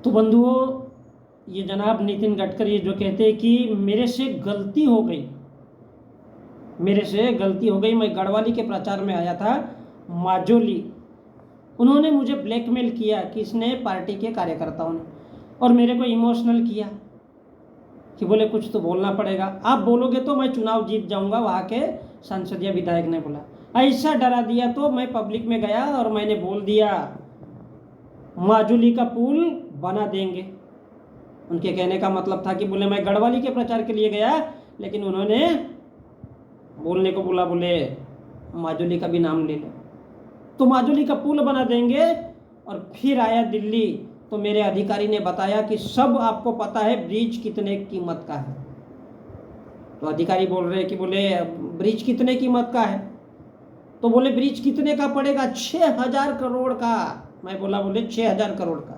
तो बंधुओं, ये जनाब नितिन गडकरी जो कहते हैं कि मेरे से गलती हो गई, मैं गढ़वाली के प्रचार में आया था माजोली, उन्होंने मुझे ब्लैकमेल किया किसने, पार्टी के कार्यकर्ताओं ने, और मेरे को इमोशनल किया कि बोले कुछ तो बोलना पड़ेगा, आप बोलोगे तो मैं चुनाव जीत जाऊंगा। वहाँ के संसदीय विधायक ने बोला, ऐसा डरा दिया। तो मैं पब्लिक में गया और मैंने बोल दिया माजुली का पुल बना देंगे। उनके कहने का मतलब था कि बोले मैं गढ़वाली के प्रचार के लिए गया, लेकिन उन्होंने बोलने को बोला बोले माजुली का भी नाम ले लो, तो माजुली का पुल बना देंगे। और फिर आया दिल्ली, तो मेरे अधिकारी ने बताया कि सब आपको पता है ब्रिज कितने कीमत का है। तो अधिकारी बोल रहे हैं कि बोले ब्रिज कितने कीमत का है, तो बोले ब्रिज कितने का पड़ेगा, 6,000 करोड़ का। मैं बोला बोले 6,000 करोड़ का।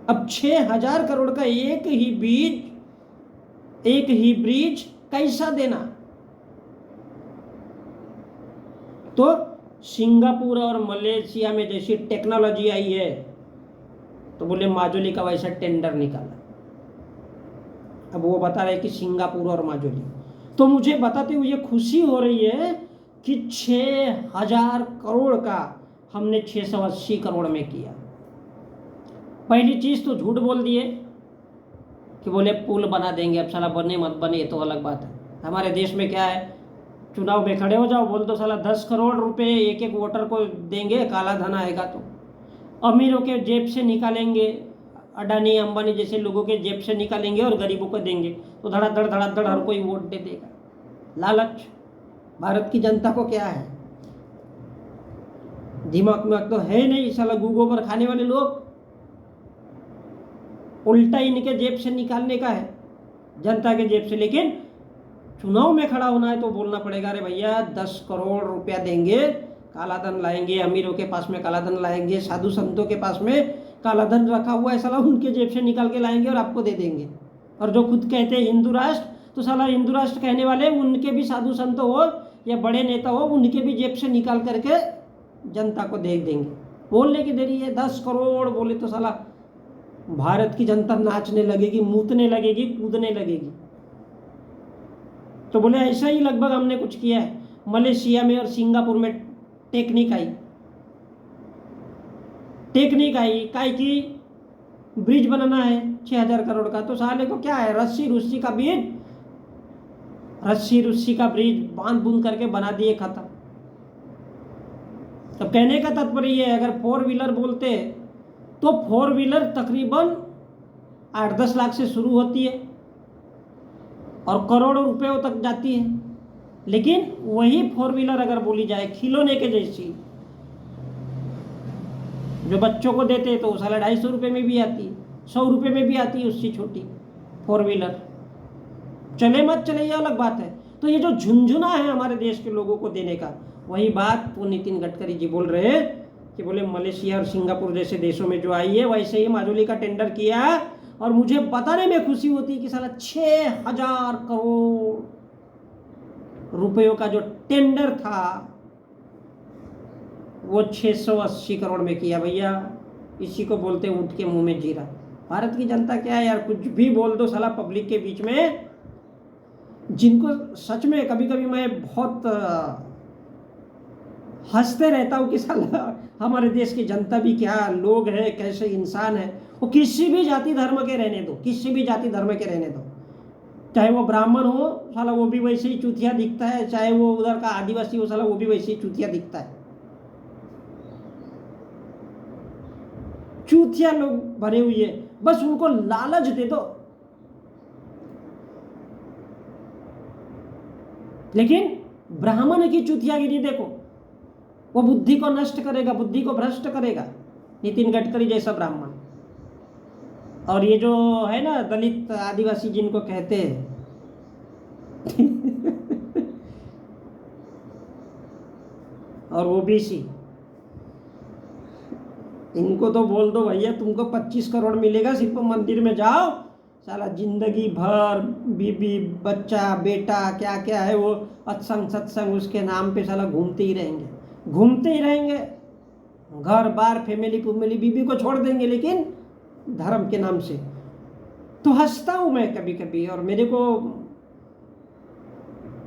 अब 6,000 करोड़ का एक ही ब्रिज कैसा देना। तो सिंगापुर और मलेशिया में जैसी टेक्नोलॉजी आई है, तो बोले माजुली का वैसा टेंडर निकाला। अब वो बता रहे कि सिंगापुर और माजुली, तो मुझे बताते हुए खुशी हो रही है कि 6,000 करोड़ का हमने 680 करोड़ में किया। पहली चीज तो झूठ बोल दिए कि बोले पुल बना देंगे, अब साला बने मत बने ये तो अलग बात है। हमारे देश में क्या है, चुनाव में खड़े हो जाओ, बोल दो साला 10 करोड़ रुपए एक एक वोटर को देंगे, काला धन आएगा तो अमीरों के जेब से निकालेंगे, अडानी अंबानी जैसे लोगों के जेब से निकालेंगे और गरीबों को देंगे, तो धड़ाधड़ हर कोई वोट दे देगा। लालच भारत की जनता को क्या है, दिमाग में तो है नहीं। साला गूगल पर खाने वाले लोग, उल्टा इनके जेब से निकालने का है, जनता के जेब से। लेकिन चुनाव में खड़ा होना है तो बोलना पड़ेगा, अरे भैया 10 करोड़ रुपया देंगे, काला धन लाएंगे, अमीरों के पास में काला धन लाएंगे, साधु संतों के पास में काला धन रखा हुआ है, साला उनके जेब से निकाल के लाएंगे और आपको दे देंगे। और जो खुद कहते हैं हिंदू राष्ट्र, तो साला हिंदू राष्ट्र कहने वाले उनके भी साधु संत हो या बड़े नेता हो, उनके भी जेब से निकाल करके जनता को दे देंगे। बोलने की देरी है, 10 करोड़ बोले तो साला भारत की जनता नाचने लगेगी, मूतने लगेगी, कूदने लगेगी। तो बोले ऐसा ही लगभग हमने कुछ किया है। मलेशिया में और सिंगापुर में टेक्निक आई काय की ब्रिज बनाना है 6,000 करोड़ का, तो साले को क्या है, रस्सी रुस्सी का ब्रिज बांध बूंद करके बना दिए, खत्म। तो कहने का तात्पर्य है, अगर 4 व्हीलर बोलते तो 4 व्हीलर तकरीबन 8-10 लाख से शुरू होती है और करोड़ों रुपयों तक जाती है। लेकिन वही 4 व्हीलर अगर बोली जाए खिलौने के जैसी, जो बच्चों को देते हैं, तो वो साला 250 रुपये में भी आती है, 100 रुपये में भी आती है उससे छोटी 4 व्हीलर। चले मत चले ये अलग बात है। तो ये जो झुंझुना है हमारे देश के लोगों को देने का, वही बात वो नितिन गडकरी जी बोल रहे हैं कि बोले मलेशिया और सिंगापुर जैसे देशों में जो आई है, वैसे ही माजुली का टेंडर किया। और मुझे बताने में खुशी होती कि साला 6,000 करोड़ रुपयों का जो टेंडर था वो 680 करोड़ में किया। भैया इसी को बोलते ऊँट के मुंह में जीरा। भारत की जनता क्या है यार, कुछ भी बोल दो साला पब्लिक के बीच में। जिनको सच में कभी कभी मैं बहुत हंसते रहता हूँ कि साला हमारे देश की जनता भी क्या लोग है, कैसे इंसान है। वो किसी भी जाति धर्म के रहने दो, चाहे वो ब्राह्मण हो, साला वो भी वैसे ही चूतिया दिखता है, चाहे वो उधर का आदिवासी हो, साला वो भी वैसे ही चूतिया दिखता है। चूतिया लोग भरे हुए, बस उनको लालच दे दो। लेकिन ब्राह्मण की चूतियागिरी देखो, वो बुद्धि को नष्ट करेगा, बुद्धि को भ्रष्ट करेगा, नितिन गडकरी जैसा ब्राह्मण। और ये जो है ना दलित आदिवासी जिनको कहते हैं और ओबीसी, इनको तो बोल दो भैया तुमको 25 करोड़ मिलेगा, सिर्फ मंदिर में जाओ, साला जिंदगी भर बीबी बच्चा बेटा क्या क्या है वो सत्संग सत्संग उसके नाम पे साला घूमते ही रहेंगे। घर बार फैमिली बीबी को छोड़ देंगे, लेकिन धर्म के नाम से। तो हंसता हूँ मैं कभी कभी, और मेरे को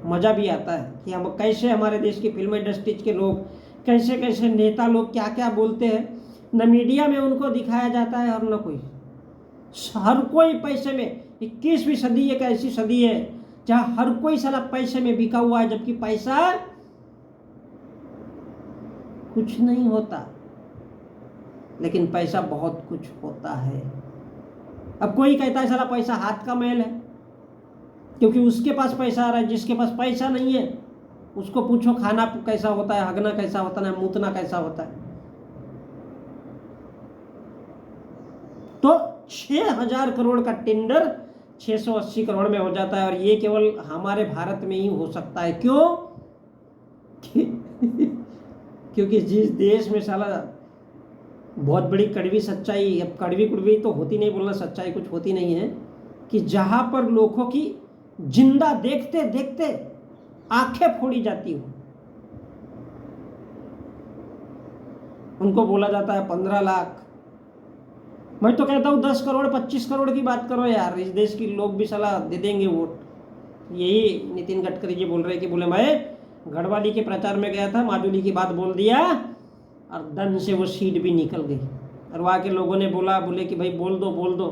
मज़ा भी आता है कि हम कैसे हमारे देश की फिल्म इंडस्ट्रीज के लोग, कैसे कैसे नेता लोग क्या क्या बोलते हैं, न मीडिया में उनको दिखाया जाता है और न कोई। हर कोई पैसे में, 21वीं सदी एक ऐसी सदी है जहाँ हर कोई साला पैसे में बिका हुआ है, जबकि पैसा कुछ नहीं होता, लेकिन पैसा बहुत कुछ होता है। अब कोई कहता है साला पैसा हाथ का मैल है, क्योंकि उसके पास पैसा आ रहा है। जिसके पास पैसा नहीं है उसको पूछो खाना कैसा होता है, हगना कैसा होता है, मूतना कैसा होता है। तो 6000 करोड़ का टेंडर 680 करोड़ में हो जाता है, और ये केवल हमारे भारत में ही हो सकता है। क्यों? क्योंकि जिस देश में साला बहुत बड़ी कड़वी सच्चाई, अब कड़वी कुड़वी तो होती नहीं, बोलना सच्चाई कुछ होती नहीं है, कि जहां पर लोगों की जिंदा देखते देखते आंखें फोड़ी जाती हो, उनको बोला जाता है 15 लाख। मैं तो कहता हूँ 10 करोड़ 25 करोड़ की बात करो यार, इस देश के लोग भी सलाह दे देंगे वोट। यही नितिन गडकरी जी बोल रहे हैं कि बोले मैं गढ़वाली के प्रचार में गया था, माजुली की बात बोल दिया और दन से वो सीट भी निकल गई, और वहाँ के लोगों ने बोले कि भाई बोल दो।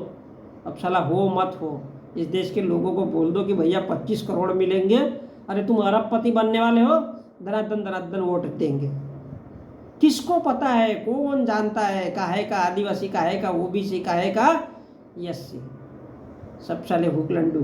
अब साला हो मत हो, इस देश के लोगों को बोल दो कि भैया 25 करोड़ मिलेंगे, अरे तुम अरबपति बनने वाले हो, दरादन वोट देंगे। किसको पता है, कौन जानता है, काहे का आदिवासी, काहे का ओबीसी, काहे का एससी, सब साले हुकलंडू।